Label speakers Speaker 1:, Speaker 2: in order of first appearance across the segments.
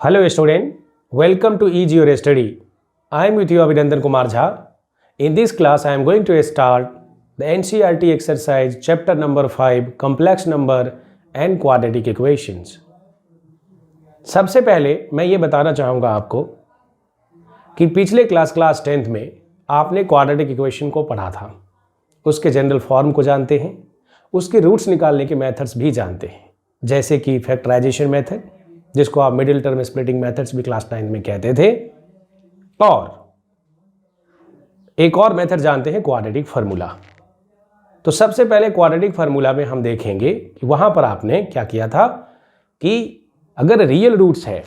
Speaker 1: Hello student, welcome to Easy Your Study. I am with you Abhinandan Kumar Jha. In this class I am going to start the NCERT exercise chapter number 5 complex number and quadratic equations. सबसे पहले मैं ये बताना चाहूँगा आपको कि पिछले class 10th में आपने क्वाड्रेटिक इक्वेशन को पढ़ा था, उसके जनरल फॉर्म को जानते हैं, उसके रूट्स निकालने के मेथड्स भी जानते हैं, जैसे कि फैक्टराइजेशन मेथड जिसको आप मिडिल टर्म स्प्लिटिंग मेथड्स भी क्लास 9 में कहते थे, और एक और मेथड जानते हैं क्वाड्रेटिक फार्मूला। तो सबसे पहले क्वाड्रेटिक फार्मूला में हम देखेंगे कि वहां पर आपने क्या किया था कि अगर रियल रूट्स है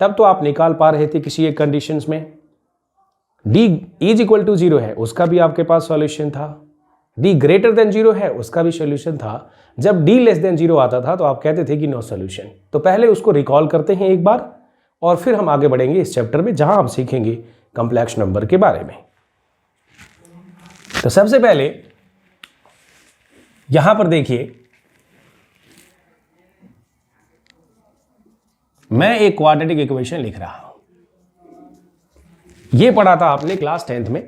Speaker 1: तब तो आप निकाल पा रहे थे किसी एक कंडीशंस में, d इज इक्वल टू 0 है उसका भी आपके पास सॉल्यूशन था, d ग्रेटर देन 0 है उसका भी सॉल्यूशन था। जब d लेस देन 0 आता था तो आप कहते थे कि नो सॉल्यूशन। तो पहले उसको रिकॉल करते हैं एक बार और फिर हम आगे बढ़ेंगे इस चैप्टर में जहां हम सीखेंगे कॉम्प्लेक्स नंबर के बारे में। तो सबसे पहले यहां पर देखिए, मैं एक क्वाड्रेटिक इक्वेशन लिख रहा हूं। यह पढ़ा था आपने क्लास 10th में।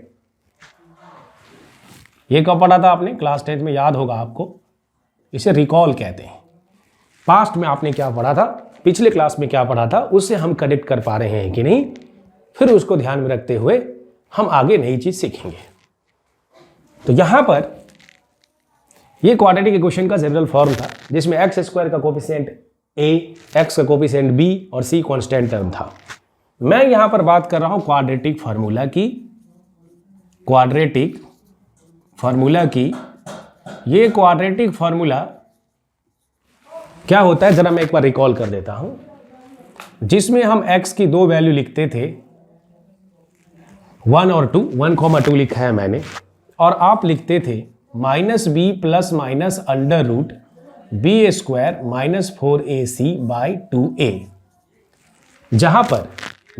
Speaker 1: यह कब पढ़ा था आपने? क्लास 10th में, याद होगा आपको। इसे रिकॉल कहते हैं। पास्ट में आपने क्या पढ़ा था, पिछले क्लास में क्या पढ़ा था, उससे हम कनेक्ट कर पा रहे हैं कि नहीं, फिर उसको ध्यान में रखते हुए हम आगे नई चीज सीखेंगे। तो यहां पर यह क्वाड्रेटिक इक्वेशन का जनरल फॉर्म था जिसमें एक्स स्क्वायर का कोफिशिएंट a, एक्स का कोफिशिएंट b और c कांस्टेंट टर्म था। मैं यहां पर बात कर रहा हूं क्वाड्रेटिक फार्मूला की। ये क्वाड्रेटिक फार्मूला क्या होता है जरा मैं एक बार रिकॉल कर देता हूं, जिसमें हम x की दो वैल्यू लिखते थे 1 और 2, 1,2 लिखा है मैंने, और आप लिखते थे -b plus minus under root b square minus 4ac by 2a, जहां पर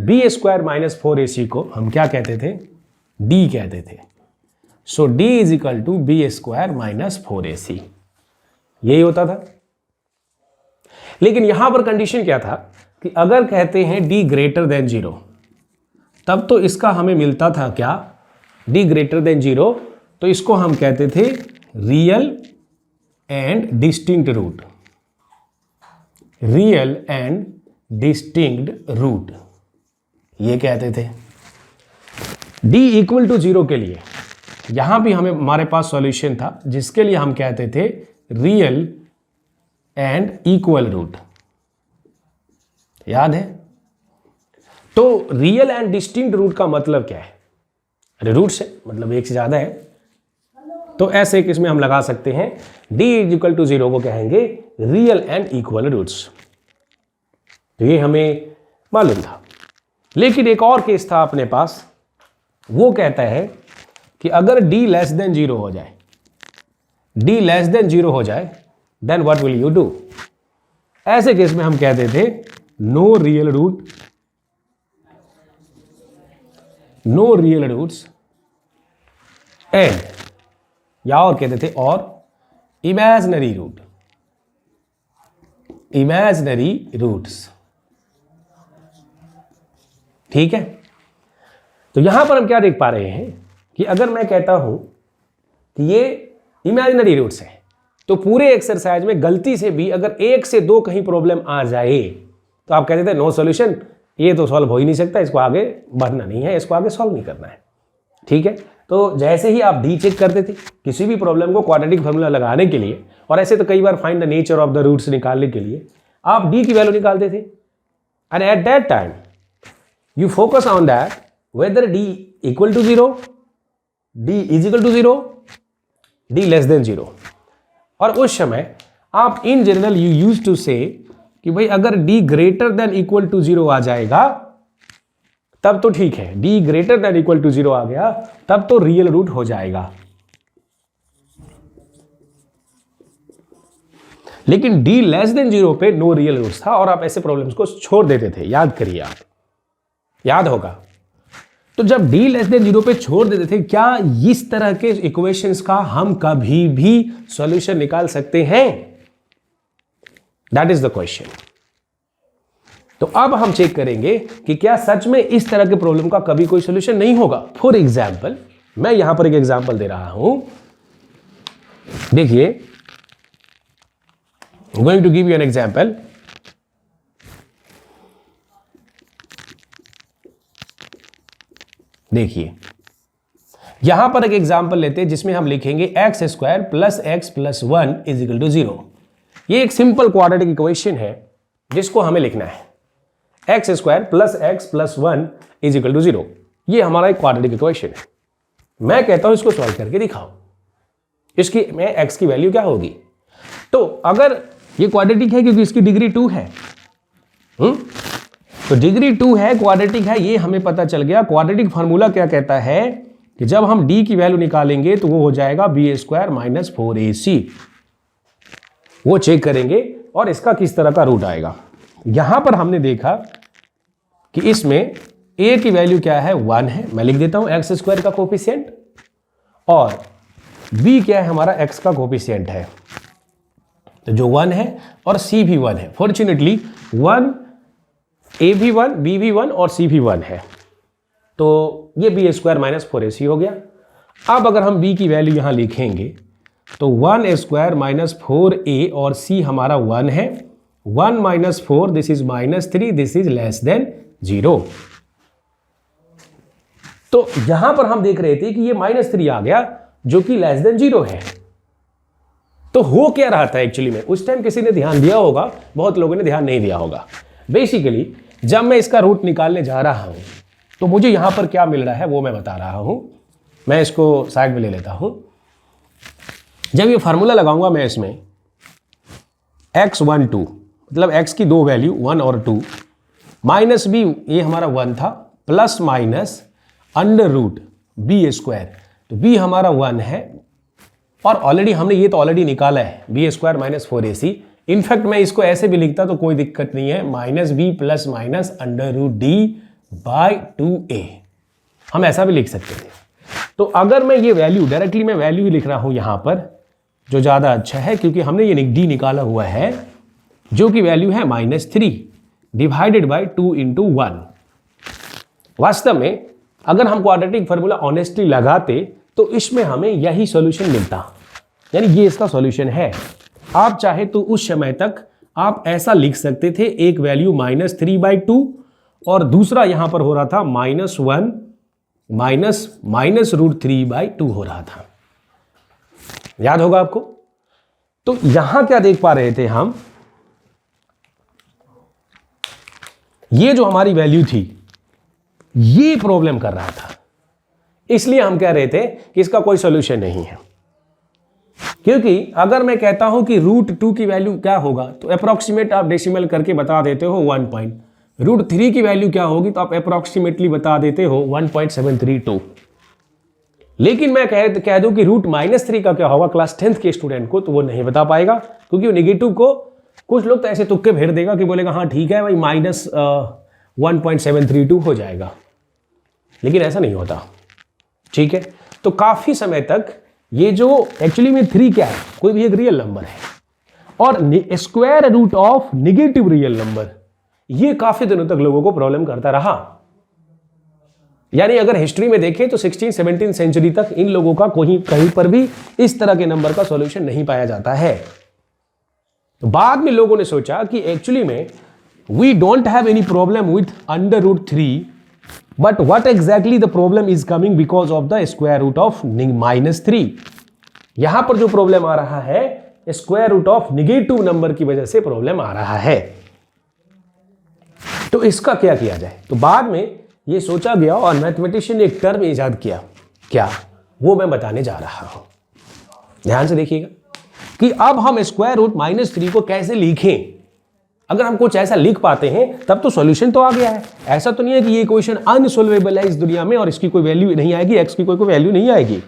Speaker 1: b स्क्वायर माइनस 4ac को हम क्या कहते थे? d कहते थे। So d is equal to b square minus 4ac, यही होता था। लेकिन यहां पर कंडीशन क्या था कि अगर कहते हैं d ग्रेटर देन 0, तब तो इसका हमें मिलता था क्या? d ग्रेटर देन 0, तो इसको हम कहते थे real and distinct root. Real and distinct root ये कहते थे। d इक्वल टू 0 के लिए यहां भी हमारे पास सॉल्यूशन था जिसके लिए हम कहते थे रियल एंड इक्वल रूट, याद है? तो रियल एंड डिस्टिंक्ट रूट का मतलब क्या है? अरे रूट से मतलब एक से ज्यादा है, तो ऐसे एक इसमें हम लगा सकते हैं d इज इक्वल टू 0 को कहेंगे रियल एंड इक्वल रूट्स। तो ये हमें मालूम था। लेकिन एक और केस था अपने पास, वो कहता है कि अगर d लेस देन 0 हो जाए, d लेस देन 0 हो जाए, then what will you do? ऐसे केस में हम कहते थे no real root, no real roots and, या और कहते थे और इमेजिनरी रूट, इमेजिनरी रूट्स। ठीक है? तो यहां पर हम क्या देख पा रहे हैं कि अगर मैं कहता हूं कि ये इमेजिनरी रूट्स है, तो पूरे एक्सरसाइज में गलती से भी अगर 1 से 2 कहीं प्रॉब्लम आ जाए तो आप कहते थे नो सॉल्यूशन, ये तो सॉल्व हो ही नहीं सकता, इसको आगे बढ़ना नहीं है, इसको आगे सॉल्व नहीं करना है। ठीक है? तो जैसे ही आप डी चेक करते थे किसी भी प्रॉब्लम को क्वाड्रेटिक फार्मूला लगाने के लिए, और ऐसे तो कई बार find the nature of the roots निकालने के लिए आप डी की वैल्यू निकालते थे, and at that time you focus on that whether D equal to 0, d is equal to 0, d less than 0। और उस समय आप in general you use to say कि भाई अगर d greater than equal to 0 आ जाएगा तब तो ठीक है, d greater than equal to 0 आ गया तब तो रियल रूट हो जाएगा। लेकिन d लेस देन 0 पे नो रियल रूट्स था और आप ऐसे प्रॉब्लम्स को छोड़ देते थे। याद करिए, आप याद होगा। तो जब d लेस देन 0 पे छोड़ देते थे, क्या इस तरह के इक्वेशंस का हम कभी भी सॉल्यूशन निकाल सकते हैं? That is the question. तो अब हम चेक करेंगे कि क्या सच में इस तरह के प्रॉब्लम का कभी कोई सोल्यूशन नहीं होगा। फॉर एग्जाम्पल, मैं यहां पर एक एग्जाम्पल दे रहा हूं, देखिए, going to give you an example. देखिए यहां पर एक एग्जाम्पल लेते हैं जिसमें हम लिखेंगे x square plus x plus 1 is equal to 0। ये एक सिंपल क्वाड्रेटिक इक्वेशन है जिसको हमें लिखना है, x square plus x plus 1 is equal to 0। ये हमारा एक क्वाड्रेटिक इक्वेशन है। मैं कहता हूं इसको सॉल्व करके दिखाओ, इसकी में एक्स की वैल्यू क्या होगी। तो अगर ये क्वाड्रेटिक है क्योंकि इसकी डिग्री 2 है, तो डिग्री 2 है, क्वाड्रेटिक है, ये हमें पता चल गया। क्वाड्रेटिक फार्मूला क्या कहता है कि जब हम d की वैल्यू निकालेंगे तो वो हो जाएगा बी स्क्वायर माइनस 4ac। वो चेक करेंगे और इसका किस तरह का रूट आएगा। यहां पर हमने देखा कि इसमें a की वैल्यू क्या है, 1 है, मैं लिख देता हूं एक्स स्क्वायर का कोफिशिएंट, और b क्या है, हमारा x का कोफिशिएंट है, तो जो 1 है, और c भी 1 है। फॉर्चुनेटली 1 a भी 1, b भी 1 और c भी 1 है, तो ये बी स्क्वायर माइनस 4ac हो गया। अब अगर हम b की वैल्यू यहां लिखेंगे तो 1 स्क्वायर माइनस 4a और c हमारा 1 है, 1 minus 4 this is minus 3, this is less than 0। तो यहां पर हम देख रहे थे कि ये माइनस 3 आ गया जो कि लेस देन 0 है। तो हो क्या रहा था एक्चुअली में, उस टाइम किसी ने ध्यान दिया होगा, बहुत लोगों ने ध्यान नहीं दिया होगा। बेसिकली जब मैं इसका रूट निकालने जा रहा हूं तो मुझे यहां पर क्या मिल रहा है वो मैं बता रहा हूं। मैं इसको साइड में ले लेता हूं। जब ये फार्मूला लगाऊंगा मैं इसमें x1 2 मतलब x की दो वैल्यू 1 और 2 माइनस b, ये हमारा 1 था, plus minus under root b square, तो b हमारा 1 है, और ऑलरेडी हमने ये तो ऑलरेडी निकाला है B square minus 4ac। In fact मैं इसको ऐसे भी लिखता तो कोई दिक्कत नहीं है, minus b plus minus under root d by 2a, हम ऐसा भी लिख सकते थे। तो अगर मैं ये वैल्यू डायरेक्टली मैं वैल्यू ही लिख रहा हूं यहां पर, जो ज़्यादा अच्छा है क्योंकि हमने ये डी निकाला हुआ है जो कि वैल्यू है -3 डिवाइडेड बाई 2 इंटू 1। वास्तव में अगर हम क्वाड्रेटिक फार्मूला ऑनेस्टली लगाते तो इसमें हमें यही सॉल्यूशन मिलता, यानी ये इसका सॉल्यूशन है। आप चाहे तो उस समय तक आप ऐसा लिख सकते थे, एक वैल्यू -3/2 और दूसरा यहां पर हो रहा था -1 माइनस रूट 3/2 हो रहा था, याद होगा आपको। तो यहां क्या देख पा रहे थे हम, ये जो हमारी वैल्यू थी ये प्रॉब्लम कर रहा था, इसलिए हम कह रहे थे कि इसका कोई सॉल्यूशन नहीं है। क्योंकि अगर मैं कहता हूं कि रूट 2 की वैल्यू क्या होगा तो अप्रोक्सीमेट आप डेसिमल करके बता देते हो 1 पॉइंट, रूट 3 की वैल्यू क्या होगी तो आप अप्रोक्सीमेटली बता देते हो 1.732। लेकिन मैं कह दूं कि रूट -3 का क्या होगा क्लास 10th के स्टूडेंट को, तो वो नहीं बता पाएगा, क्योंकि वो नेगेटिव को कुछ लोग तो ऐसे तुक्के फेर देगा कि बोलेगा हाँ ठीक है भाई -1.732 हो जाएगा, लेकिन ऐसा नहीं होता। ठीक है, तो काफी समय तक ये जो एक्चुअली में 3 क्या है, कोई भी एक रियल नंबर है, और square root of negative real number, ये काफी दिनों तक लोगों को प्रॉब्लम करता रहा। यानी अगर हिस्ट्री में देखें तो 16-17 सेंचुरी तक इन लोगों का कहीं पर भी इस तरह के नंबर का सॉल्यूशन नहीं पाया जाता है। तो बाद में लोगों ने सोचा कि एक्चुअली में we don't have any problem with under root 3, but what exactly the problem is coming because of the square root of -3। यहां पर जो प्रॉब्लम आ रहा है square root of negative number की वजह से प्रॉब्लम आ रहा है। तो इसका क्या किया जाए, तो बाद में ये सोचा गया और मैथमेटिशियन ने एक टर्म इजाद किया, क्या वो मैं बताने जा रहा हूं। ध्यान से देखिएगा कि अब हम स्क्वायर रूट -3 को कैसे लिखें। अगर हम कुछ ऐसा लिख पाते हैं तब तो सॉल्यूशन तो आ गया है। ऐसा तो नहीं है कि ये इक्वेशन अनसॉल्वेबल है इस दुनिया में और इसकी कोई वैल्यू नहीं आएगी, एक्स की कोई वैल्यू नहीं आएगी।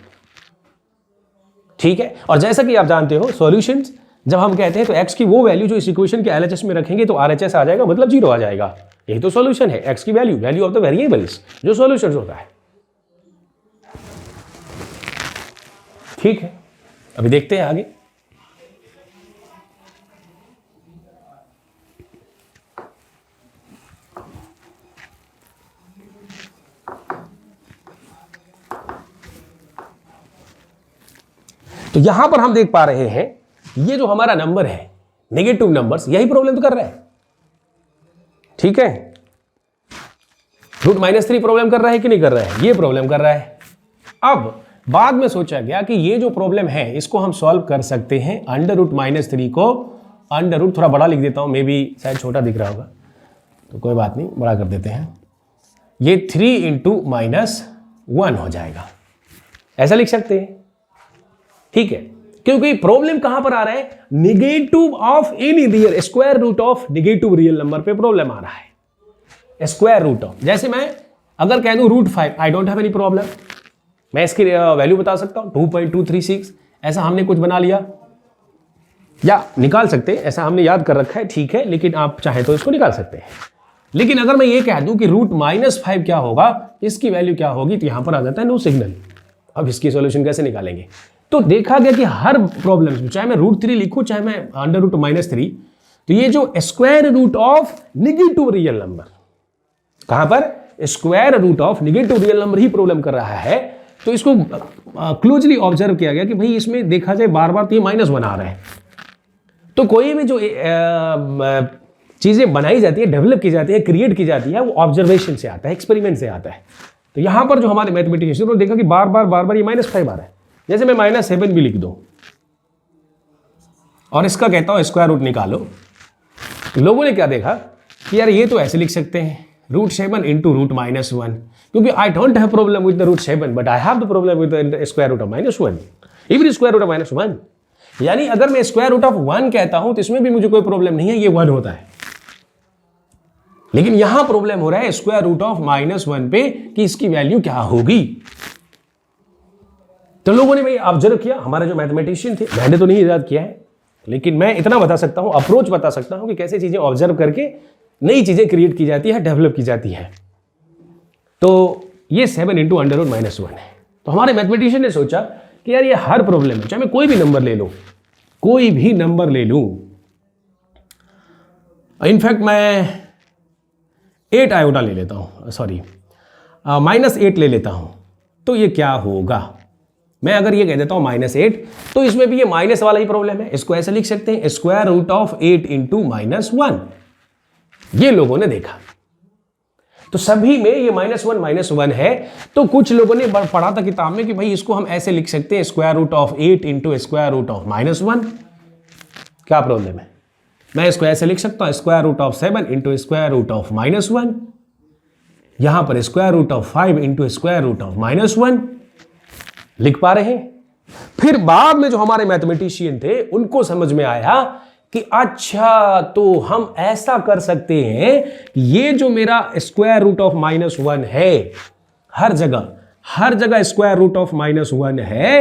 Speaker 1: ठीक है, और जैसा कि आप जानते हो सॉल्यूशंस जब हम कहते हैं तो एक्स की वो वैल्यू जो इस इक्वेशन के एलएचएस में रखेंगे तो आरएचएस आ जाएगा, मतलब 0 आ जाएगा। यही तो सॉल्यूशन है, एक्स की वैल्यू ऑफ द वेरिएबल्स जो सॉल्यूशन होता है। ठीक है, अभी देखते हैं आगे। तो यहां पर हम देख पा रहे हैं ये जो हमारा नंबर है नेगेटिव नंबर्स, यही प्रॉब्लम तो कर रहा है, ठीक है। √-3 प्रॉब्लम कर रहा है कि नहीं कर रहा है, ये प्रॉब्लम कर रहा है। अब बाद में सोचा गया कि ये जो प्रॉब्लम है इसको हम सॉल्व कर सकते हैं √-3 को थोड़ा बड़ा लिख देता हूं, मे बी शायद छोटा दिख रहा होगा, तो कोई बात नहीं, बड़ा कर देते हैं। ये 3 × -1 हो जाएगा, ऐसा लिख सकते हैं, ठीक है। क्योंकि प्रॉब्लम कहां पर आ रहा है, negative of any real, square root of negative real number पे प्रॉब्लम आ रहा है। स्क्वायर रूट ऑफ, जैसे मैं अगर कह दूं √5, आई डोंट हैव एनी प्रॉब्लम, मैं इसकी वैल्यू बता सकता हूं 2.236, ऐसा हमने कुछ बना लिया या निकाल सकते हैं, ऐसा हमने याद कर रखा है, ठीक है, लेकिन आप चाहे तो इसको निकाल सकते हैं। लेकिन अगर मैं ये कह दूं कि √-5 क्या होगा, इसकी वैल्यू क्या होगी, तो यहां पर आ जाता है नो सिग्नल। अब इसकी सॉल्यूशन कैसे निकालेंगे, तो देखा गया कि हर प्रॉब्लम में चाहे मैं √3 लिखूं चाहे मैं √-3, तो ये जो square root of negative real number, कहां पर square root of negative real number ही प्रॉब्लम कर रहा है, तो इसको क्लोजली ऑब्जर्व किया गया कि भाई इसमें देखा जाए बार बार तो ये -1 आ रहा है। तो कोई भी जो चीजें बनाई जाती है, डेवलप की जाती है, क्रिएट की जाती है, वो ऑब्जर्वेशन से आता है, एक्सपेरिमेंट से आता है। तो यहां पर जो हमारे मैथमेटिशियन उन्होंने देखा कि बार बार ये -5 आ रहा है, जैसे मैं -7 भी लिख दूं और इसका कहता हूं स्क्वायर रूट निकालो, लोगों ने क्या देखा कि यार ये तो ऐसे लिख सकते हैं √7 × √-1, क्योंकि I don't have problem with the √7 but I have the problem with the square root of -1, even square root of -1, यानी अगर मैं स्क्वायर रूट ऑफ 1 कहता हूं तो इसमें भी मुझे कोई प्रॉब्लम नहीं है, ये 1 होता है। लेकिन यहां प्रॉब्लम हो रहा है स्क्वायर रूट ऑफ -1 पे कि इसकी वैल्यू क्या होगी। तो लोगों ने भाई ऑब्जर्व किया, हमारे जो मैथमेटिशियन थे, मैंने तो नहीं इजाद किया है, लेकिन मैं इतना बता सकता हूं, अप्रोच बता सकता हूं कि कैसे चीजें ऑब्जर्व करके नई चीजें क्रिएट की जाती है, डेवलप की जाती है। तो ये 7 × √-1 है। तो हमारे मैथमेटिशियन ने सोचा कि यार ये हर प्रॉब्लम में, चाहे मैं कोई भी नंबर ले लूं, कोई भी नंबर ले लूं, इनफैक्ट मैं 8 आयोटा ले लेता हूं, सॉरी -8 ले लेता हूं, तो ये क्या होगा, मैं अगर ये कह देता हूं -8, तो इसमें भी ये माइनस वाला ही प्रॉब्लम है। इसको ऐसे लिख सकते हैं स्क्वायर रूट ऑफ 8 × -1, ये लोगों ने देखा। तो सभी में ये -1 है। तो कुछ लोगों ने पढ़ा था किताब में कि भाई इसको हम ऐसे लिख सकते हैं square root of 8 × square root of -1, क्या प्रॉब्लम है, मैं इसको ऐसे लिख सकता हूं square root of 7 × square root of -1, यहां पर square root of 5 × square root of -1 लिख पा रहे हैं। फिर बाद में जो हमारे मैथमेटिशियन थे उनको समझ में आया कि अच्छा तो हम ऐसा कर सकते हैं, ये जो मेरा स्क्वायर रूट ऑफ -1 है, हर जगह स्क्वायर रूट ऑफ -1 है,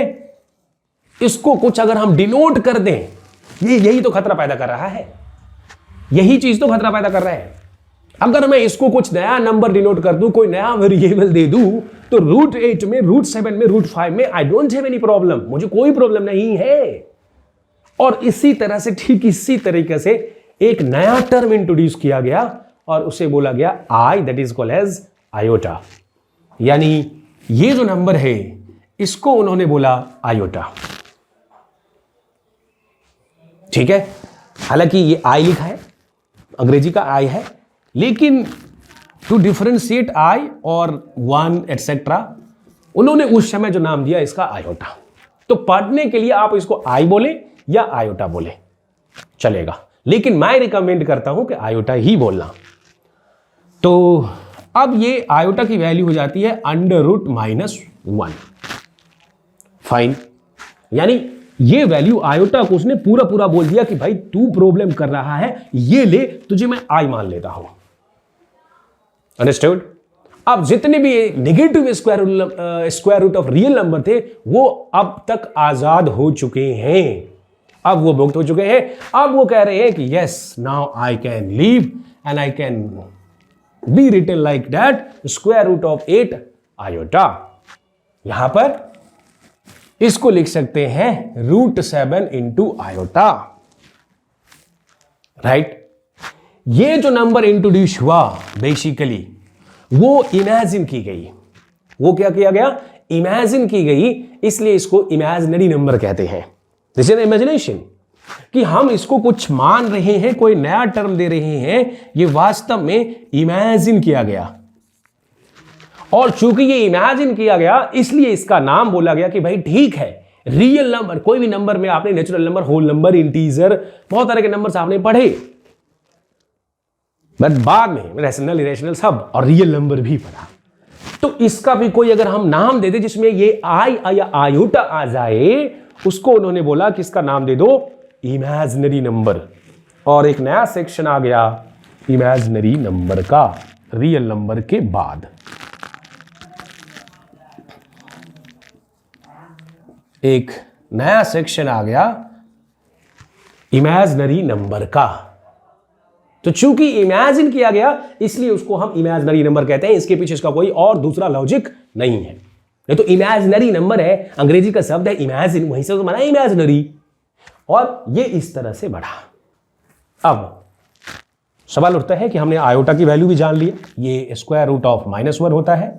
Speaker 1: इसको कुछ अगर हम डिनोट कर दें, यही तो खतरा पैदा कर रहा है, यही चीज तो खतरा पैदा कर रहा है। अगर मैं इसको कुछ नया नंबर डिनोट कर दूं, कोई नया वेरिएबल दे दूं, तो √8 में, √7 में, √5 में आई डोंट हैव एनी प्रॉब्लम, मुझे कोई प्रॉब्लम नहीं है। और इसी तरह से, ठीक इसी तरीके से एक नया टर्म इंट्रोड्यूस किया गया और उसे बोला गया i, that is called as iota, यानी ये जो नंबर है इसको उन्होंने बोला आयोटा, ठीक है। हालांकि ये आई लिखा है, अंग्रेजी का आई है, लेकिन टू डिफरेंशिएट आई और 1 एटसेट्रा, उन्होंने उस समय जो नाम दिया इसका आयोटा। तो पढ़ने के लिए आप इसको आई बोले या आयोटा बोले चलेगा, लेकिन मैं रिकमेंड करता हूं कि आयोटा ही बोलना। तो अब ये आयोटा की वैल्यू हो जाती है √-1, फाइन, यानी ये वैल्यू आयोटा को उसने पूरा बोल दिया कि भाई तू प्रॉब्लम कर रहा है, ये ले, तुझे मैं आई मान लेता हूं। अंडरस्टूड। अब जितने भी negative square root of real number थे वो अब तक आजाद हो चुके हैं, अब वो मुक्त हो चुके हैं। अब वो कह रहे हैं कि yes, now I can leave and I can be written like that square root of 8 iota. यहां पर इसको लिख सकते हैं √7 × आयोटा, राइट। ये जो नंबर इंट्रोड्यूस हुआ बेसिकली वो इमेजिन की गई, वो क्या किया गया, इमेजिन की गई, इसलिए इसको इमेजिनरी नंबर कहते हैं। दिस इज इमेजिनेशन, कि हम इसको कुछ मान रहे हैं, कोई नया टर्म दे रहे हैं, ये वास्तव में इमेजिन किया गया। और चूंकि ये इमेजिन किया गया इसलिए इसका नाम बोला गया कि भाई ठीक है, रियल नंबर, कोई भी नंबर में आपने natural number, whole number, integer, बहुत तरह के नंबर्स आपने पढ़े, बट बाद में रैशनल, इरेशनल सब, और रियल नंबर भी पढ़ा। तो इसका भी कोई अगर हम नाम दे दे जिसमें ये आई या आयोटा आ जाए, उसको उन्होंने बोला कि इसका नाम दे दो इमेजिनरी नंबर। और एक नया सेक्शन आ गया इमेजिनरी नंबर का, रियल नंबर के बाद। एक नया सेक्शन आ गया इमेजिनरी नंबर का। तो चूंकि इमेजिन किया गया इसलिए उसको हम इमेजिनरी नंबर कहते हैं। इसके पीछे इसका कोई और दूसरा लॉजिक नहीं है। नहीं तो इमेजिनरी नंबर है, अंग्रेजी का शब्द है इमेजिन, वहीं से तो बना इमेजिनरी, और ये इस तरह से बढ़ा। अब सवाल उठता है कि हमने आयोटा की वैल्यू भी जान लिया, ये स्क्वायर रूट ऑफ -1 होता है,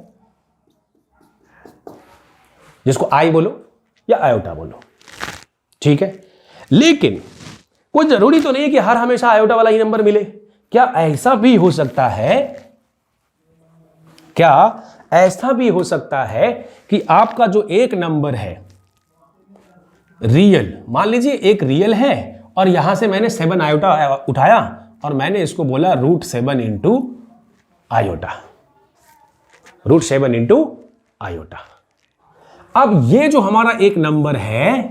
Speaker 1: जिसको आई बोलो या आयोटा बोलो, ठीक है। लेकिन कोई जरूरी तो नहीं है कि हर हमेशा आयोटा वाला ही नंबर मिले। क्या ऐसा भी हो सकता है, क्या ऐसा भी हो सकता है कि आपका जो एक नंबर है रियल, मान लीजिए एक रियल है और यहां से मैंने 7 आयोटा उठाया और मैंने इसको बोला √7 इंटू आयोटा, √7 इंटू आयोटा। अब ये जो हमारा एक नंबर है,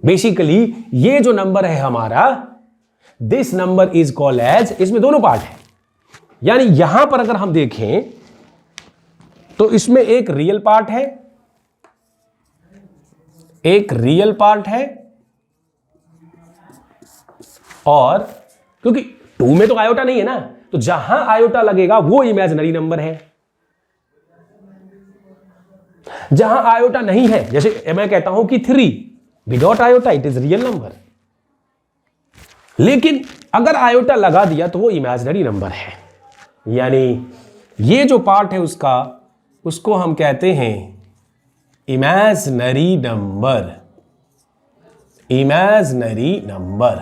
Speaker 1: बेसिकली ये जो नंबर है हमारा, this number is called as, इसमें दोनों पार्ट है, यानी यहां पर अगर हम देखें तो इसमें एक रियल पार्ट है, एक रियल पार्ट है, और क्योंकि 2 में तो आयोटा नहीं है ना, तो जहां आयोटा लगेगा वो इमेजिनरी नंबर है। जहां आयोटा नहीं है, जैसे मैं कहता हूं कि 3 without iota it is real number, लेकिन अगर आयोटा लगा दिया तो वो इमेजिनरी नंबर है। यानी ये जो पार्ट है उसका, उसको हम कहते हैं इमेजिनरी नंबर, इमेजिनरी नंबर,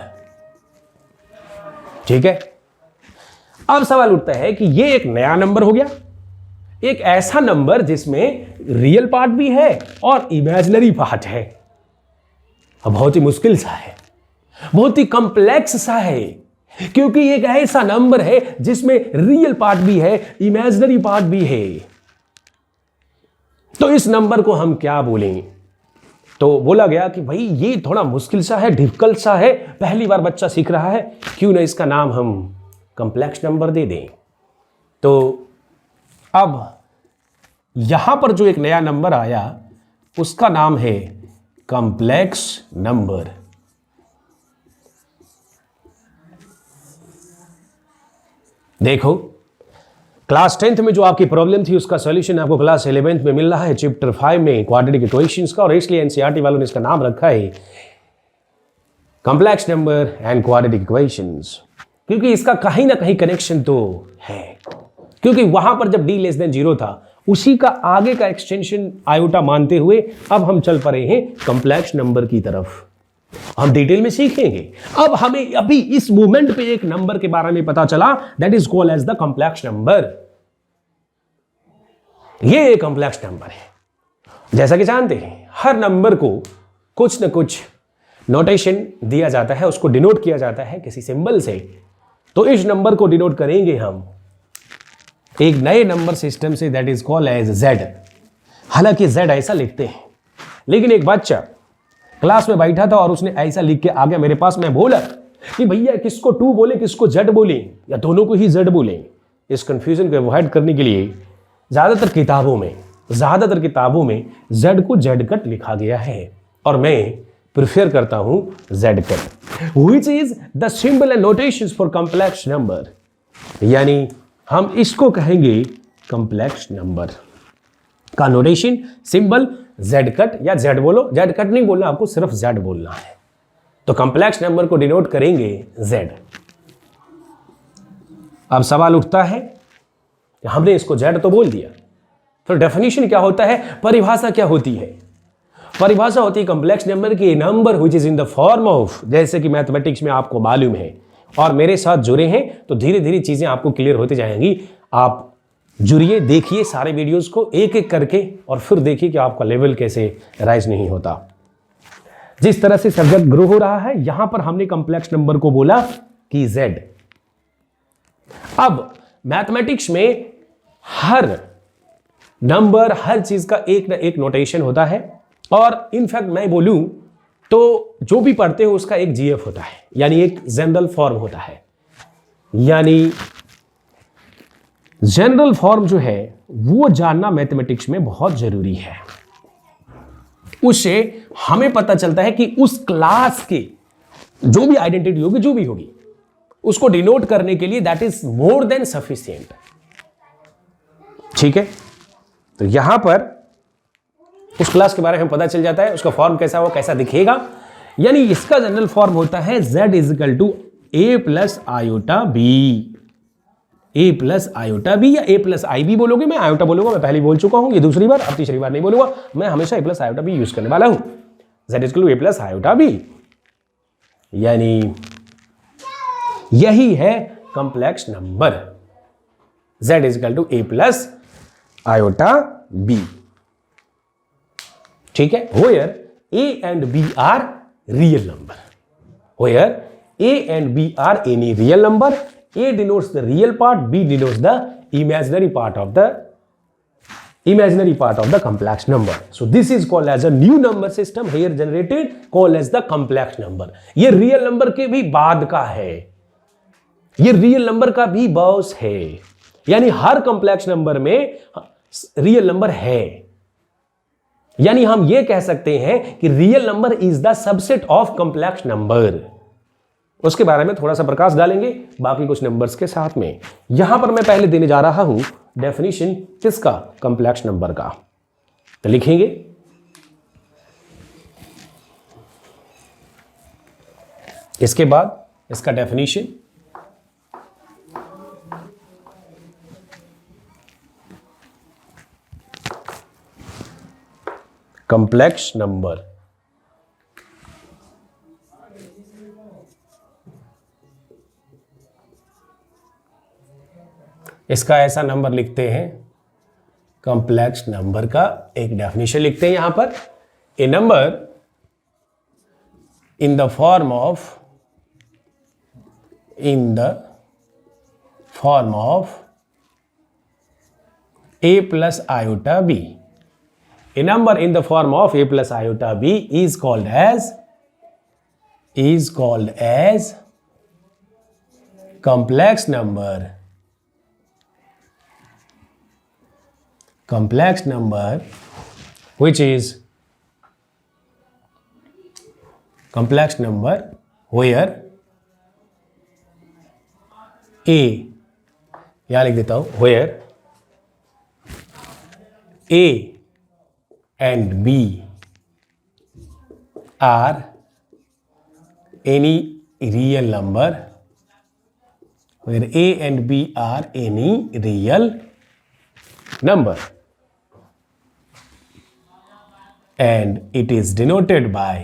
Speaker 1: ठीक है। अब सवाल उठता है कि ये एक नया नंबर हो गया, एक ऐसा नंबर जिसमें रियल पार्ट भी है और इमेजिनरी पार्ट है। अब बहुत ही मुश्किल सा है, बहुत ही कॉम्प्लेक्स सा है, क्योंकि एक ऐसा नंबर है जिसमें रियल पार्ट भी है, इमेजिनरी पार्ट भी है। तो इस नंबर को हम क्या बोलें? तो बोला गया कि भाई ये थोड़ा मुश्किल सा है, डिफिकल्ट सा है, पहली बार बच्चा सीख रहा है, क्यों ना इसका नाम हम कॉम्प्लेक्स नंबर दे दें। तो अब यहां पर जो एक नया नंबर आया उसका नाम है कॉम्प्लेक्स नंबर। देखो, क्लास 10th में जो आपकी प्रॉब्लम थी उसका सॉल्यूशन आपको क्लास 11th में मिल रहा है, चैप्टर 5 में क्वाड्रेटिक इक्वेशंस का, और इसलिए एनसीईआरटी वालों ने इसका नाम रखा है complex number and quadratic equations, क्योंकि इसका कहीं ना कहीं कनेक्शन तो है। क्योंकि वहां पर जब d<0 था, उसी का आगे का एक्सटेंशन आयोटा मानते हुए अब हम चल पड़े हैं कॉम्प्लेक्स नंबर की तरफ। हम डिटेल में सीखेंगे। अब हमें अभी इस मोमेंट पे एक नंबर के बारे में पता चला, that is called as the complex number. ये एक कॉम्प्लेक्स नंबर है। जैसा कि जानते हैं हर नंबर को कुछ न कुछ नोटेशन दिया जाता है, उसको डिनोट किया जाता है किसी सिंबल से। तो इस नंबर को डिनोट करेंगे हम एक नए नंबर सिस्टम से, that is called as Z। हालांकि Z ऐसा लिखते हैं, लेकिन एक बच्चा क्लास में बैठा था और उसने ऐसा लिख के आ गया मेरे पास, मैं बोला कि भैया किसको 2 बोले, किसको Z बोले, या दोनों को ही Z बोले। इस कंफ्यूजन को अवॉइड करने के लिए ज्यादातर किताबों में Z को Z कट लिखा गया है, और मैं प्रिफर करता हूं Z cut, which is the symbol and notations for complex number. यानी हम इसको कहेंगे कॉम्प्लेक्स नंबर का नोटेशन सिंबल Z कट, या Z बोलो, Z कट नहीं बोलना आपको, सिर्फ Z बोलना है। तो कॉम्प्लेक्स नंबर को डिनोट करेंगे Z। अब सवाल उठता है कि हमने इसको Z तो बोल दिया, तो डेफिनेशन क्या होता है, परिभाषा क्या होती है? परिभाषा होती है कॉम्प्लेक्स नंबर की number which is in the form of, जैसे कि मैथमेटिक्स में आपको मालूम है और मेरे साथ जुड़े हैं तो धीरे धीरे चीजें आपको क्लियर होती जाएंगी। आप जुड़िए, देखिए सारे वीडियोस को एक एक करके और फिर देखिए कि आपका लेवल कैसे राइज नहीं होता। जिस तरह से सब्जेक्ट ग्रो हो रहा है, यहां पर हमने कॉम्प्लेक्स नंबर को बोला कि z। अब मैथमेटिक्स में हर नंबर, हर चीज का एक ना एक नोटेशन होता है और इनफैक्ट मैं बोलूं तो जो भी पढ़ते हो उसका एक जीएफ होता है, यानी एक जनरल फॉर्म होता है। यानी जनरल फॉर्म जो है वो जानना मैथमेटिक्स में बहुत जरूरी है। उससे हमें पता चलता है कि उस क्लास के जो भी आइडेंटिटी होगी, जो भी होगी, उसको डिनोट करने के लिए that is more than sufficient. ठीक है, तो यहां पर उस क्लास के बारे में पता चल जाता है, उसका फॉर्म कैसा हो, कैसा दिखेगा। यानी इसका जनरल फॉर्म होता है z is equal to a plus iota b. a plus iota b या a प्लस आई बी बोलोगे, मैं आयोटा बोलूंगा, मैं पहले बोल चुका हूं, ये दूसरी बार, अब तीसरी बार नहीं बोलूंगा, मैं हमेशा a plus iota b use करने वाला हूं। z is equal to a plus iota b, यानी यही है complex number. z is equal to a plus iota b. ठीक है, where a and b are real number, where a and b are any real number, a denotes the real part, b denotes the imaginary part of the complex number. So this is called as a new number system here generated, called as the complex number. ये real number के भी बाद का है, ये real number का भी boss है, यानी हर complex number में real number है। यानी हम ये कह सकते हैं कि real number is the subset of complex number. उसके बारे में थोड़ा सा प्रकाश डालेंगे बाकी कुछ नंबर्स के साथ में। यहां पर मैं पहले देने जा रहा हूं डेफिनेशन किसका, कॉम्प्लेक्स नंबर का। तो लिखेंगे इसके बाद इसका डेफिनेशन। कॉम्प्लेक्स नंबर इसका ऐसा नंबर लिखते हैं, कॉम्प्लेक्स नंबर का एक डेफिनेशन लिखते हैं यहां पर, a number in the form of a plus iota b। A number in the form of a plus iota b is called as complex number. Complex number which is complex number where a, यहां लिख देता हूं, where a and b are any real number, where a and b are any real number, and it is denoted by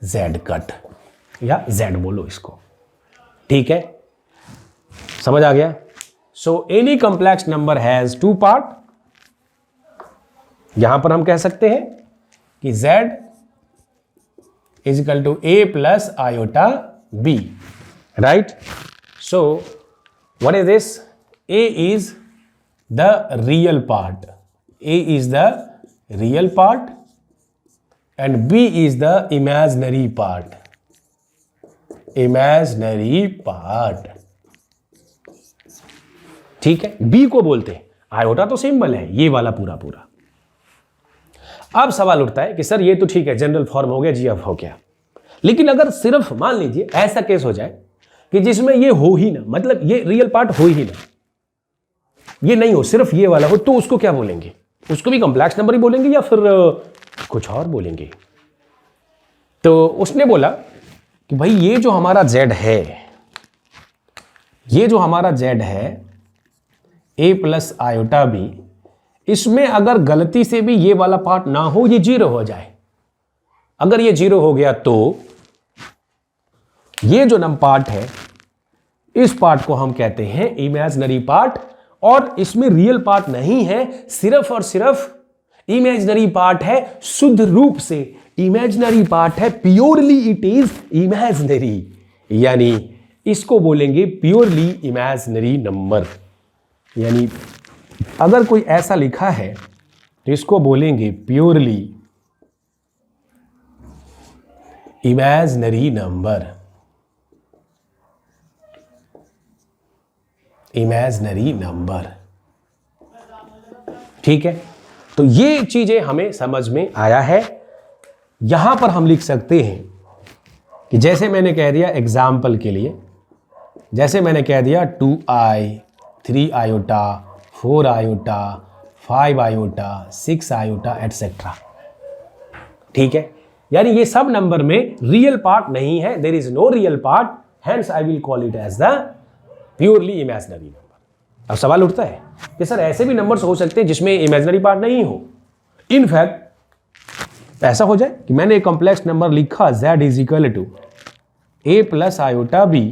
Speaker 1: z cut, या z बोलो इसको। ठीक है, समझ आ गया। So any complex number has two part. यहां पर हम कह सकते हैं कि z is equal to a plus iota b, right. So what is this, a is the real part, and b is the imaginary part. ठीक है, B को बोलते हैं, आयोटा तो सिंबल है ये वाला पूरा। अब सवाल उठता है कि सर ये तो ठीक है, जनरल फॉर्म हो गया, जीएफ हो गया, लेकिन अगर सिर्फ मान लीजिए ऐसा केस हो जाए कि जिसमें ये हो ही ना, मतलब ये रियल पार्ट हो ही ना, ये नहीं हो, सिर्फ ये वाला हो, तो उसको क्या बोलेंगे? उसको भी कॉम्प्लेक्स नंबर ही बोलेंगे या फिर कुछ और बोलेंगे? तो उसने बोला कि भाई ये जो हमारा z है, ये जो हमारा z है a प्लस आयोटा b, इसमें अगर गलती से भी ये वाला पार्ट ना हो, ये जीरो हो जाए, अगर ये जीरो हो गया तो ये जो नम पार्ट है इस पार्ट को हम कहते हैं इमेजिनरी पार्ट, और इसमें रियल पार्ट नहीं है, सिर्फ और सिर्फ इमेजिनरी पार्ट है, शुद्ध रूप से इमेजिनरी पार्ट है, प्योरली इट इज इमेजिनरी, यानी इसको बोलेंगे प्योरली इमेजिनरी नंबर। यानी अगर कोई ऐसा लिखा है तो इसको बोलेंगे purely imaginary number, imaginary number. ठीक है, तो ये चीजें हमें समझ में आया है। यहां पर हम लिख सकते हैं कि जैसे मैंने कह दिया एग्जाम्पल के लिए, जैसे मैंने कह दिया 2i, 3 iota, 4 iota, 5 iota, 6 iota etcetera. ठीक है, यानी ये सब नंबर में रियल पार्ट नहीं है, there is no real part, hence I will call it as the purely imaginary number. अब सवाल उठता है कि सर ऐसे भी नंबर्स हो सकते हैं जिसमें इमेजिनरी पार्ट नहीं हो। इनफैक्ट ऐसा हो जाए कि मैंने एक कॉम्प्लेक्स नंबर लिखा z is equal to a plus iota b,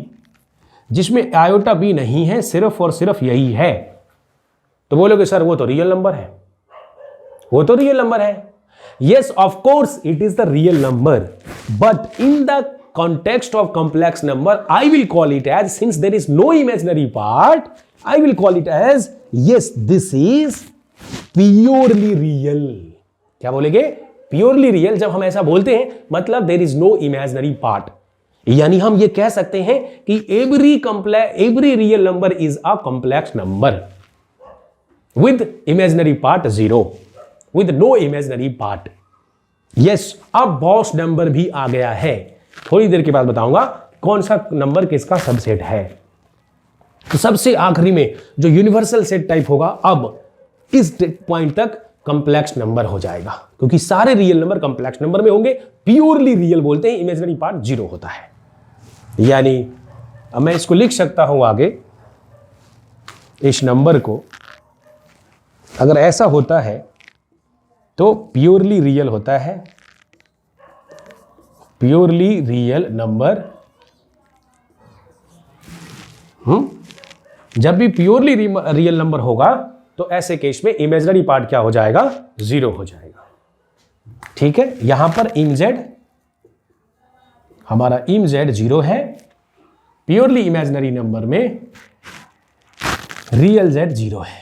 Speaker 1: जिसमें आयोटा b नहीं है, सिर्फ और सिर्फ यही है, तो बोलोगे सर वो तो रियल नंबर है, वो तो रियल नंबर है। Yes of course it is the real number, but in the context of complex number I will call it as, since there is no imaginary part, I will call it as yes this is purely real। क्या बोलेंगे? Purely real. जब हम ऐसा बोलते हैं मतलब there is no imaginary part, यानी हम ये कह सकते हैं कि every real number is a complex number with imaginary part 0, with no imaginary part। yes, अब बॉस नंबर भी आ गया है, थोड़ी देर के बाद बताऊंगा कौन सा नंबर किसका सबसेट है। तो सबसे आखिरी में जो यूनिवर्सल सेट टाइप होगा, अब इस पॉइंट तक कंप्लेक्स नंबर हो जाएगा, क्योंकि सारे रियल नंबर कंप्लेक्स नंबर में होंगे। प्योरली रियल बोलते हैं, इमेजिनरी पार्ट 0 होता है। यानी अब मैं इसको लिख सकता हूं आगे, इस नंबर को अगर ऐसा होता है तो प्योरली रियल होता है, प्योरली रियल नंबर। जब भी प्योरली रियल नंबर होगा तो ऐसे केस में इमेजिनरी पार्ट क्या हो जाएगा? 0 हो जाएगा। ठीक है, यहां पर इम जेड, हमारा इम जेड 0 है, प्योरली इमेजिनरी नंबर में रियल जेड 0 है।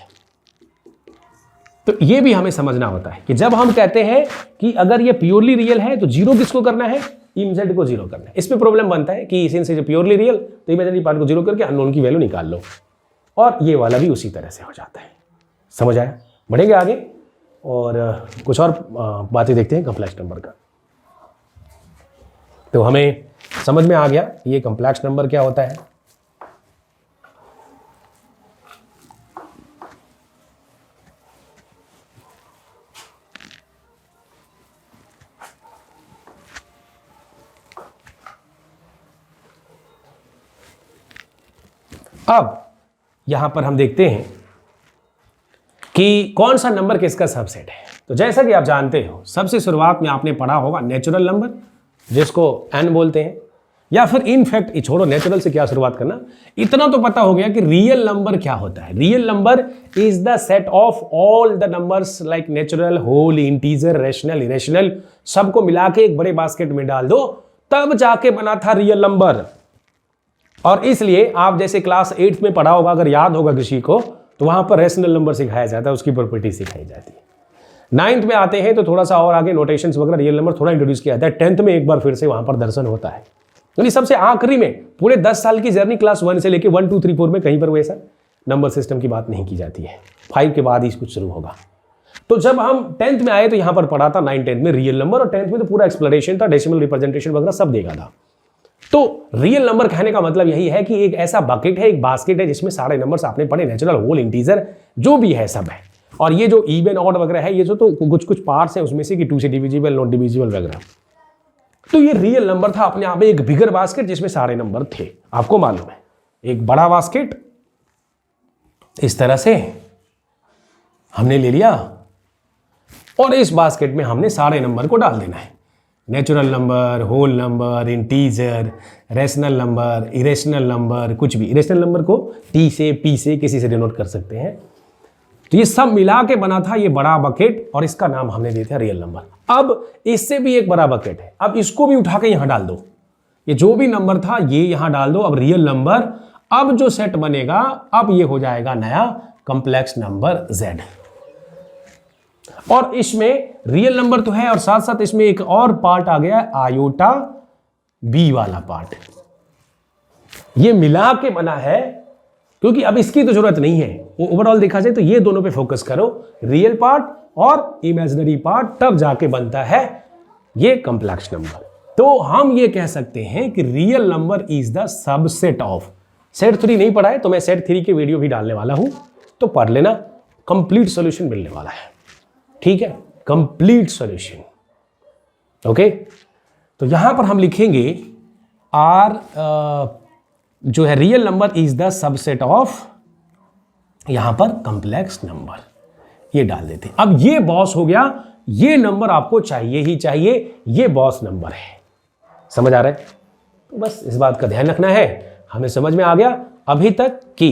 Speaker 1: तो ये भी हमें समझना होता है कि जब हम कहते हैं कि अगर ये प्योरली रियल है तो 0 किसको करना है? इम जेड को 0 करना है। इसमें प्रॉब्लम बनता है कि सिंस इज प्योरली रियल तो इमेजिनरी पार्ट को 0 करके अननोन की वैल्यू निकाल लो, और ये वाला भी उसी तरह से हो जाता है। समझ आया? बढ़ेंगे आगे और कुछ और बातें देखते हैं कॉम्प्लेक्स नंबर का। तो हमें समझ में आ गया ये कॉम्प्लेक्स नंबर क्या होता है। अब यहां पर हम देखते हैं कि कौन सा नंबर किसका सबसेट है। तो जैसा कि आप जानते हो, सबसे शुरुआत में आपने पढ़ा होगा नेचुरल नंबर, जिसको n बोलते हैं, या फिर इनफैक्ट छोड़ो नेचुरल से क्या शुरुआत करना, इतना तो पता हो गया कि रियल नंबर क्या होता है। Real number is the set of all the numbers like natural, whole, integer, rational, irrational, सबको मिला के एक बड़े बास्केट में डाल दो, तब जाके बना था रियल नंबर। और इसलिए आप जैसे क्लास 8th में पढ़ा होगा, अगर याद होगा किसी को, तो वहां पर रेशनल नंबर सिखाया जाता है, उसकी प्रॉपर्टी सिखाई जाती है। 9th में आते हैं तो थोड़ा सा और आगे नोटेशंस वगैरह, रियल नंबर थोड़ा इंट्रोड्यूस किया जाता है। 10th में एक बार फिर से वहां पर दर्शन होता है। यानी सबसे आखिरी में पूरे 10 साल की जर्नी क्लास 1 से लेके 1 2 3 4 में कहीं पर वैसा नंबर सिस्टम की बात नहीं की जाती है। 5 के बाद ही कुछ शुरू होगा। तो जब हम 10th में आए तो यहां पर पढ़ा था 9 10 में रियल नंबर, और 10th में तो पूरा एक्सप्लेनेशन था, डेसिमल रिप्रेजेंटेशन वगैरह सब देखा था। तो रियल नंबर कहने का मतलब यही है कि एक ऐसा बकेट है, एक बास्केट है, जिसमें सारे नंबर्स आपने पढ़े, नेचुरल, होल, इंटीजर, जो भी है सब है। और ये जो इवन, ऑड वगैरह है, ये जो तो कुछ कुछ पार्ट्स हैं उसमें से कि 2 से डिविजिबल, नॉट डिविजिबल वगैरह। तो ये रियल नंबर था अपने आप में, एक बिगर बास्केट जिसमें सारे नंबर थे, आपको मालूम है। एक बड़ा बास्केट इस तरह से हमने ले लिया और इस बास्केट में हमने सारे नंबर को डाल देना है। Natural number, whole number, integer, rational number, irrational number, कुछ भी। इरेशनल नंबर को टी से, पी से, किसी से डिनोट कर सकते हैं। तो ये सब मिला के बना था ये बड़ा बकेट और इसका नाम हमने दिया था रियल नंबर। अब इससे भी एक बड़ा बकेट है, अब इसको भी उठा के यहां डाल दो। ये जो भी नंबर था ये यहां डाल दो। अब रियल नंबर, अब जो सेट बनेगा अब ये हो जाएगा नया कॉम्प्लेक्स नंबर Z। और इसमें रियल नंबर तो है और साथ साथ इसमें एक और पार्ट आ गया है, आयोटा बी वाला पार्ट। ये मिला के बना है, क्योंकि अब इसकी तो जरूरत नहीं है। वो ओवरऑल देखा जाए तो ये दोनों पे फोकस करो, रियल पार्ट और इमेजिनरी पार्ट, तब जाके बनता है ये कॉम्प्लेक्स नंबर। तो हम ये कह सकते हैं कि real number is the subset of. Set 3 नहीं पढ़ा है तो मैं सेट 3 के वीडियो भी डालने वाला हूं, तो पढ़ लेना। कंप्लीट सॉल्यूशन मिलने वाला है, ठीक है, कंप्लीट सॉल्यूशन। ओके, तो यहां पर हम लिखेंगे आर जो है real number is the subset of, यहां पर कॉम्प्लेक्स नंबर, ये डाल देते हैं। अब ये बॉस हो गया, ये नंबर आपको चाहिए ही चाहिए, ये बॉस नंबर है। समझ आ रहा है? तो बस इस बात का ध्यान रखना है। हमें समझ में आ गया अभी तक कि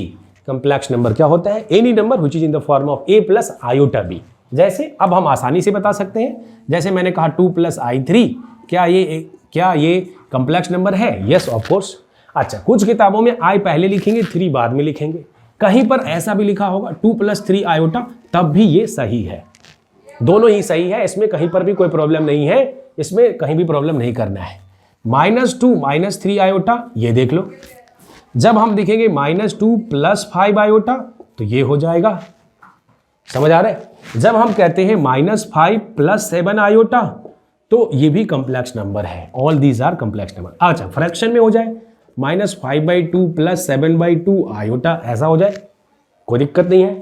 Speaker 1: कॉम्प्लेक्स नंबर क्या होता है। Any number which is in the form of a plus iota b। जैसे अब हम आसानी से बता सकते हैं, जैसे मैंने कहा 2 + i3, क्या ये कॉम्प्लेक्स नंबर है? Yes of course. अच्छा, कुछ किताबों में i पहले लिखेंगे 3 बाद में लिखेंगे, कहीं पर ऐसा भी लिखा होगा 2 + 3 आयोटा, तब भी ये सही है। दोनों ही सही है, इसमें कहीं पर भी कोई प्रॉब्लम नहीं है, इसमें कहीं भी प्रॉब्लम नहीं करना है। -2 - 3 आयोटा, ये देख लो। जब हम लिखेंगे -2 + 5 आयोटा तो ये हो जाएगा। समझ आ रहा है? जब हम कहते हैं -5 + 7 आयोटा तो ये भी कॉम्प्लेक्स नंबर है। All these are complex number. अच्छा, फ्रैक्शन में हो जाए -5/2 + 7/2 आयोटा, ऐसा हो जाए, कोई दिक्कत नहीं है।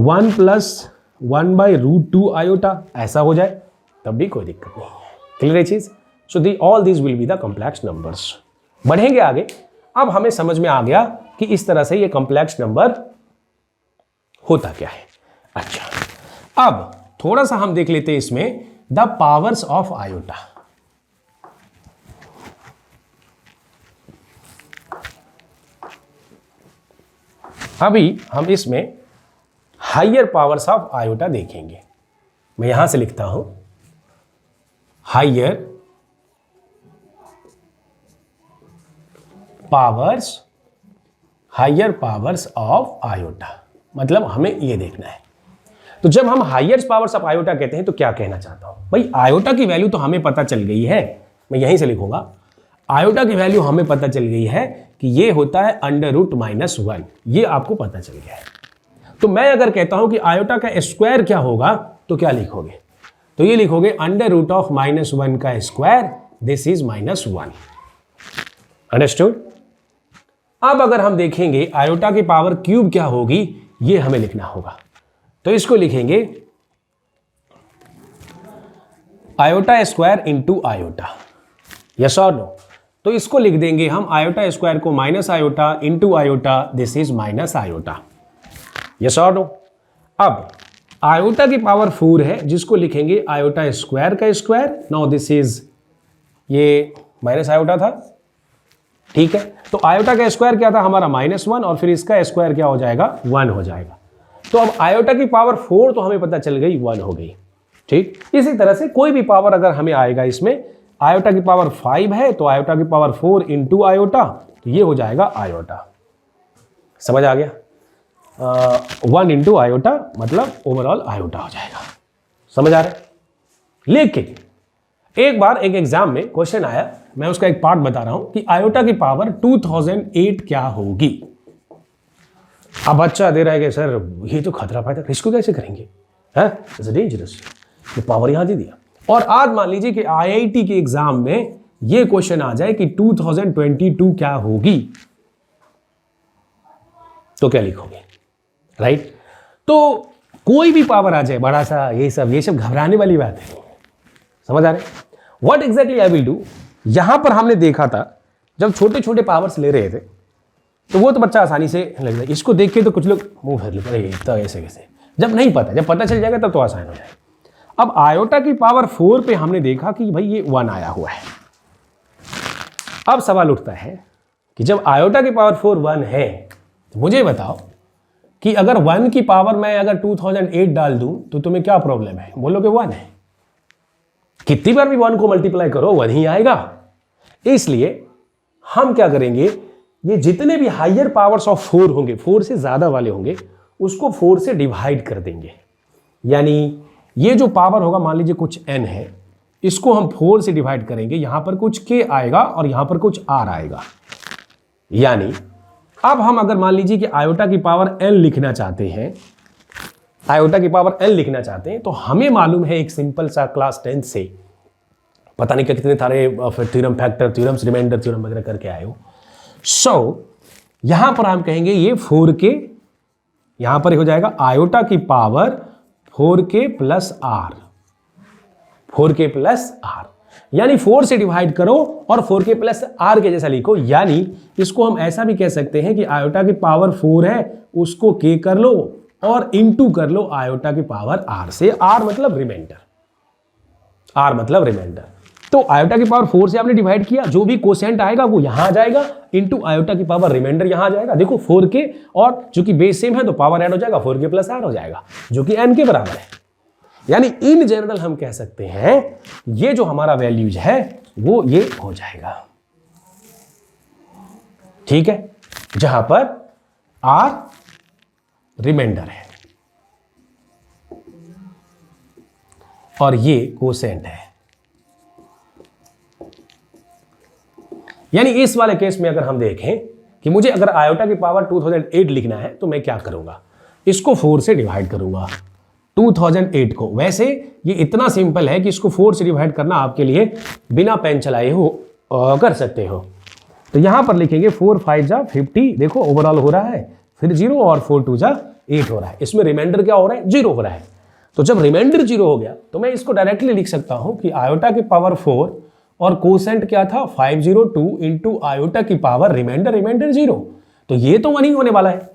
Speaker 1: 1 + 1/√2 आयोटा, ऐसा हो जाए, तब भी कोई दिक्कत नहीं है। क्लियर है चीज? So all these will be the complex numbers. बढ़ेंगे आगे। अब हमें समझ में आ गया कि इस तरह से ये कॉम्प्लेक्स नंबर होता क्या है। अच्छा, अब थोड़ा सा हम देख लेते हैं इसमें द पावर्स ऑफ आयोटा। अभी हम इसमें हायर पावर्स ऑफ आयोटा देखेंगे। मैं यहां से लिखता हूं हायर पावर्स ऑफ आयोटा, मतलब हमें ये देखना है। तो जब हम हायर पावर्स ऑफ आयोटा कहते हैं तो क्या कहना चाहता हूं भाई, आयोटा की वैल्यू तो हमें पता चल गई है, मैं यहीं से लिखूंगा, आयोटा की वैल्यू हमें पता चल गई है कि ये होता है √-1, ये आपको पता चल गया है। तो मैं अगर कहता हूं कि आयोटा का स्क्वायर क्या होगा तो क्या लिखोगे? तो ये लिखोगे √-1 का स्क्वायर, दिस इज -1। अंडरस्टूड? अब अगर हम देखेंगे आयोटा की पावर क्यूब क्या होगी, ये हमें लिखना होगा। तो इसको लिखेंगे iota square into iota, yes और नो? तो इसको लिख देंगे हम आयोटा स्क्वायर को minus iota into iota, this is minus iota, yes और नो? अब आयोटा की पावर 4 है, जिसको लिखेंगे आयोटा स्क्वायर का स्क्वायर। नाउ दिस इज, ये माइनस आयोटा था, ठीक है। तो आयोटा का स्क्वायर क्या था हमारा -1, और फिर इसका स्क्वायर क्या हो जाएगा, 1 हो जाएगा। तो अब आयोटा की पावर 4 तो हमें पता चल गई 1 हो गई, ठीक। इसी तरह से कोई भी पावर अगर हमें आएगा इसमें, आयोटा की पावर 5 है तो आयोटा की पावर 4 इंटू आयोटा, तो ये हो जाएगा आयोटा। समझ आ गया? 1 इंटू आयोटा मतलब ओवरऑल आयोटा हो जाएगा। समझ आ रहा है? लेकिन एक बार एक एग्जाम में क्वेश्चन आया, मैं उसका एक पार्ट बता रहा हूं कि आयोटा की पावर 2008 क्या होगी। अब बच्चा दे रहा है कि सर ये तो खतरा फायदा, इसको कैसे करेंगे, है डेंजरस, ये पावर यहां दे दिया। और आज मान लीजिए कि IIT के एग्जाम में ये क्वेश्चन आ जाए कि 2022 क्या होगी, तो क्या लिखोगे, राइट? तो कोई भी पावर आ जाए बड़ा सा, ये सब घबराने वाली बात है। समझ आ रहे? What exactly I will do, यहां पर हमने देखा था जब छोटे छोटे पावर्स ले रहे थे तो वो तो बच्चा आसानी से लग जाए। इसको देख के तो कुछ लोग मुंह फेर लेते, अरे तो ऐसे कैसे, जब नहीं पता, जब पता चल जाएगा तब तो आसान हो जाएगा। अब आयोटा की पावर 4 पे हमने देखा कि भाई ये 1 आया हुआ है। अब सवाल उठता है कि जब आयोटा की पावर 4 1 है, तो मुझे बताओ कि अगर 1 की पावर मैं अगर 2008 डाल दूं तो तुम्हें क्या प्रॉब्लम है? बोलोगे 1 है। कितनी बार भी 1 को मल्टीप्लाई करो 1 ही आएगा। इसलिए हम क्या करेंगे, ये जितने भी हायर पावर्स ऑफ 4 होंगे, 4 से ज्यादा वाले होंगे, उसको 4 से डिवाइड कर देंगे। यानी ये जो पावर होगा, मान लीजिए कुछ n है, इसको हम 4 से डिवाइड करेंगे, यहां पर कुछ k आएगा और यहां पर कुछ r आएगा। यानी अब हम अगर मान लीजिए कि आयोटा की पावर n लिखना चाहते हैं, आयोटा की पावर n लिखना चाहते हैं, तो हमें मालूम है एक सिंपल सा क्लास 10 से, पता नहीं कितने सारे theorem, factor theorems, remainder theorem वगैरह करके आए हो। सो यहां पर हम कहेंगे ये 4k, यहां पर हो जाएगा आयोटा की power 4k plus r, 4k plus r, यानी 4 से डिवाइड करो और 4k प्लस r के जैसा लिखो। यानी इसको हम ऐसा भी कह सकते हैं कि आयोटा की पावर 4 है, उसको k कर लो और इंटू कर लो आयोटा की पावर r से। r मतलब रिमाइंडर, r मतलब रिमाइंडर। तो आयोटा की पावर 4 से आपने डिवाइड किया, जो भी कोसेंट आएगा वो यहां आ जाएगा, इंटू आयोटा की पावर रिमाइंडर यहां आ जाएगा। देखो 4k और जो कि बेस सेम है तो पावर ऐड हो जाएगा, 4k प्लस r हो जाएगा, जो कि n के बराबर है। यानी इन जनरल हम कह सकते हैं ये जो हमारा वैल्यूज है वो ये हो जाएगा, ठीक है, जहां पर r रिमाइंडर है और ये कोसेंट है। यानी इस वाले केस में अगर हम देखें कि मुझे अगर आयोटा की पावर 2008 लिखना है तो मैं क्या करूंगा, इसको 4 से डिवाइड करूंगा 2008 को। वैसे ये इतना सिंपल है कि इसको 4 से डिवाइड करना आपके लिए बिना पेन चलाए हो कर सकते हो। तो यहां पर लिखेंगे 4 5 जा 50, देखो ओवरऑल हो रहा है, फिर 0 और 4 2 जा 8 हो रहा है। इसमें रिमाइंडर क्या हो रहा है, 0 हो रहा है। तो जब रिमाइंडर 0 हो गया तो मैं इसको डायरेक्टली लिख सकता हूं कि आयोटा की पावर 4 और कोसेंट क्या था 502 इंटू आयोटा की पावर रिमाइंडर 0। तो ये तो 1 ही होने वाला है।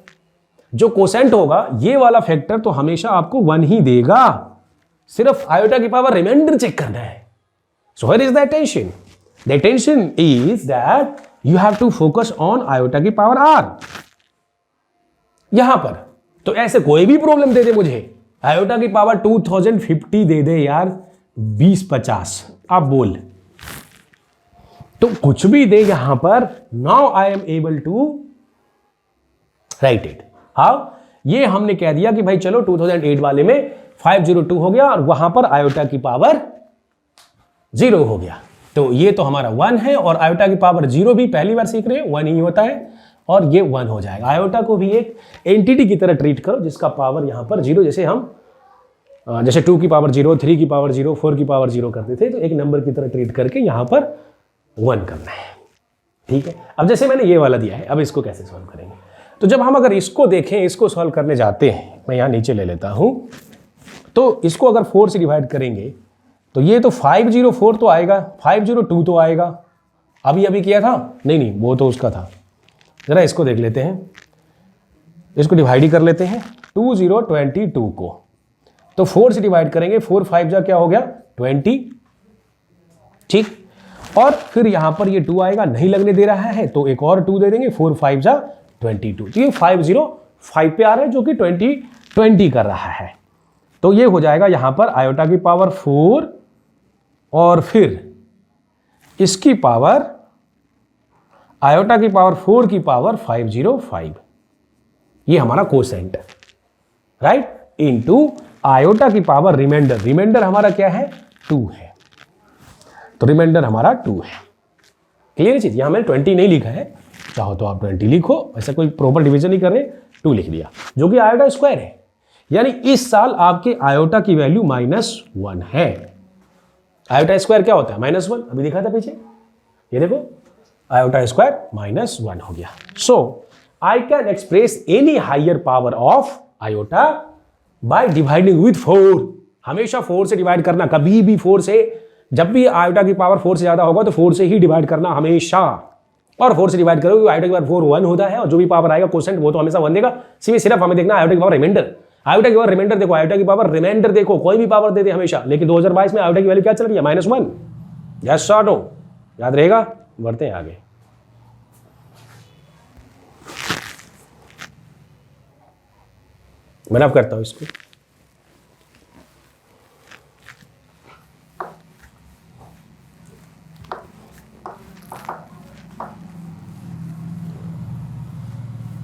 Speaker 1: जो कोसेंट होगा ये वाला फैक्टर तो हमेशा आपको 1 ही देगा, सिर्फ आयोटा की पावर रिमाइंडर चेक करना है। So here is the attention, the attention is that you have to focus on iota की पावर r यहां पर। तो ऐसे कोई भी प्रॉब्लम दे दे मुझे, आयोटा की पावर 2050 दे दे यार, 2050 आप बोल, तो कुछ भी दे यहां पर, now I am able to write it. How? ये हमने कह दिया कि भाई चलो 2008 वाले में 502 हो गया और वहां पर आयोटा की पावर 0 हो गया। तो ये तो हमारा 1 है और आयोटा की पावर 0 भी पहली बार सीख रहे हैं, 1 ही होता है और ये 1 हो जाएगा। आयोटा को भी एक एंटिटी की तरह ट्रीट करो जिसका पावर यहां पर 0, जैसे हम जैसे 2 की पावर 0, 3 की पावर 0, 4 की पावर 0 करते थे, तो एक नंबर की तरह ट्रीट करके यहां पर 1 करना है, ठीक है। अब जैसे मैंने ये वाला दिया है, अब इसको कैसे सॉल्व करेंगे? तो जब हम अगर इसको देखें, इसको सॉल्व करने जाते हैं, मैं यहां नीचे ले लेता हूं, तो इसको अगर 4 से डिवाइड करेंगे तो ये तो 504 तो आएगा, 502 तो आएगा, अभी किया था, नहीं वो तो उसका था। जरा इसको देख लेते हैं, इसको डिवाइड ही कर लेते हैं 2022 को। तो 4 से डिवाइड करेंगे, 4 5 जा क्या हो गया 20, ठीक। और फिर यहां पर ये 2 आएगा, नहीं लगने दे रहा है तो एक और 2 दे देंगे, 4 5 जा 22। तो ये 505 पे आ रहा है जो कि 20 कर रहा है। तो ये हो जाएगा यहां पर आयोटा की पावर 4 और फिर इसकी पावर, आयोटा की पावर 4 की पावर 505, ये हमारा कोसेंट, राइट, इनटू आयोटा की पावर रिमाइंडर। रिमाइंडर हमारा क्या है 2 है, तो रिमाइंडर हमारा 2 है। क्लियर चीज, यहां मैंने 20 नहीं लिखा है, चाहो तो आप 20 लिखो, ऐसा कोई प्रॉपर डिवीजन नहीं कर रहे, 2 लिख दिया जो कि आयोटा स्क्वायर है। यानी इस साल आपके आयोटा की वैल्यू -1 है। आयोटा स्क्वायर क्या होता है -1, अभी दिखा था पीछे, ये देखो आयोटा स्क्वायर -1 हो गया। So I can express any higher power of iota by dividing with 4। हमेशा 4 से डिवाइड करना, कभी भी 4 से, जब भी आयोटा की पावर 4 से ज्यादा होगा तो 4 से ही डिवाइड करना हमेशा। और 4 से डिवाइड करोगे, आयोटा की पावर 4 1 होता है, और जो भी पावर आएगा क्वोशेंट वो तो हमेशा 1 देगा। सिर्फ हमें देखना आयोटा की पावर रिमाइंडर, आयोटा की पावर रिमाइंडर देखो, आयोटा की पावर रिमाइंडर देखो, कोई भी पावर दे दे हमेशा, लेकिन 2022 में आयोटा की वैल्यू क्या चल रही है, -1। यस शॉर्ट हो, याद रहेगा। बढ़ते हैं आगे। मैं अब करता हूं इसको।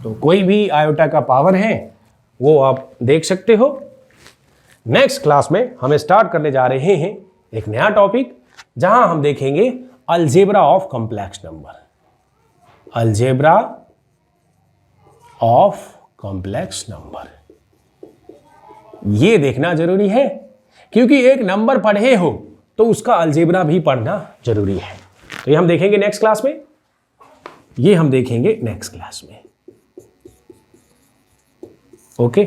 Speaker 1: तो कोई भी आयोटा का पावर है वो आप देख सकते हो। नेक्स्ट क्लास में हम स्टार्ट करने जा रहे हैं एक नया टॉपिक, जहां हम देखेंगे algebra of complex number. Algebra of complex number, ये देखना जरूरी है, क्योंकि एक नंबर पढ़े हो तो उसका अलजेब्रा भी पढ़ना जरूरी है। तो ये हम देखेंगे नेक्स्ट क्लास में, ये हम देखेंगे नेक्स्ट क्लास में। ओके।